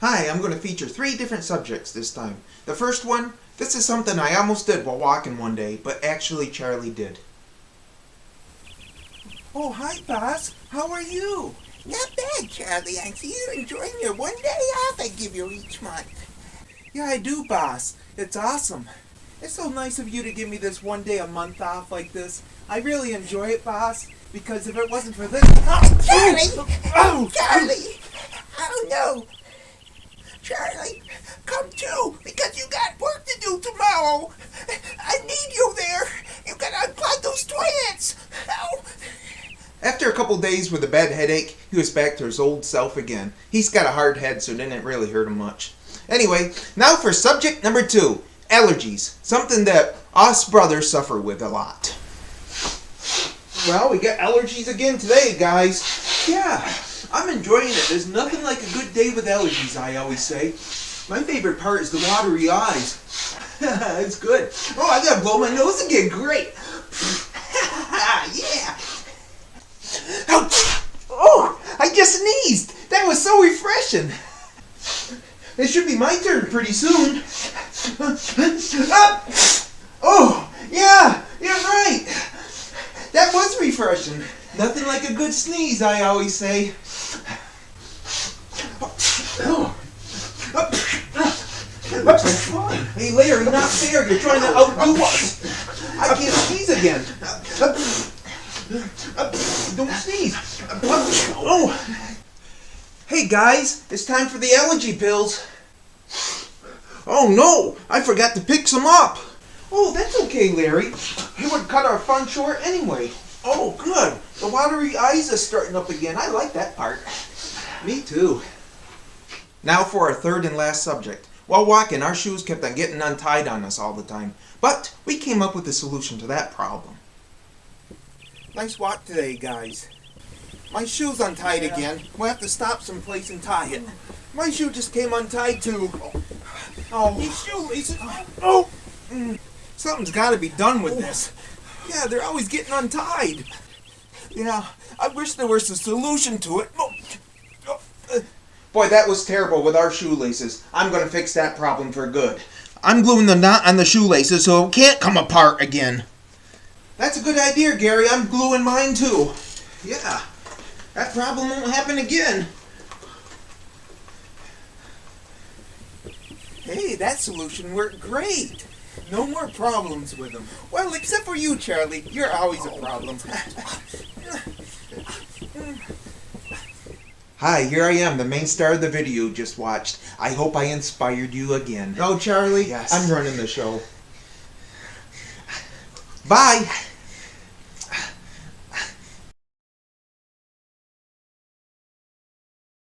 Hi, I'm going to feature 3 different subjects this time. The first one, this is something I almost did while walking one day, but actually Charlie did. Oh, hi, boss. How are you? Not bad, Charlie. I see you're enjoying your one day off I give you each month. Yeah, I do, boss. It's awesome. It's so nice of you to give me this one day a month off like this. I really enjoy it, boss, because if it wasn't for this... Oh, Charlie! Oh! Charlie! Oh, no! Charlie, come to, because you got work to do tomorrow. I need you there. You gotta unplug those toilets. Oh. After a couple days with a bad headache, he was back to his old self again. He's got a hard head, so it didn't really hurt him much. Anyway, now for subject number 2, allergies. Something that us brothers suffer with a lot. Well, we got allergies again today, guys. Yeah, I'm enjoying it. There's nothing like a good day with allergies, I always say. My favorite part is the watery eyes. It's good. Oh, I gotta blow my nose again. Great. Yeah. Ouch! Oh, I just sneezed. That was so refreshing. It should be my turn pretty soon. Oh, yeah, you're right. That was refreshing. Nothing like a good sneeze, I always say. Hey, Larry, not fair. You're trying to outdo us. I can't sneeze again. Don't sneeze. Oh. Hey, guys, it's time for the allergy pills. Oh, no, I forgot to pick some up. Oh, that's okay, Larry. You would cut our fun short anyway. Oh, good. The watery eyes are starting up again. I like that part. Me too. Now for our third and last subject. While walking, our shoes kept on getting untied on us all the time. But we came up with a solution to that problem. Nice walk today, guys. My shoe's untied again. We'll have to stop someplace and tie it. My shoe just came untied too. Oh, these shoelaces. Oh, something's got to be done with this. Yeah, they're always getting untied. Yeah, I wish there was a solution to it. Boy, that was terrible with our shoelaces. I'm going to fix that problem for good. I'm gluing the knot on the shoelaces so it can't come apart again. That's a good idea, Gary. I'm gluing mine too. Yeah, that problem won't happen again. Hey, that solution worked great. No more problems with them. Well, except for you, Charlie. You're always a problem. Hi, here I am, the main star of the video you just watched. I hope I inspired you again. No, Charlie? Yes. I'm running the show. Bye!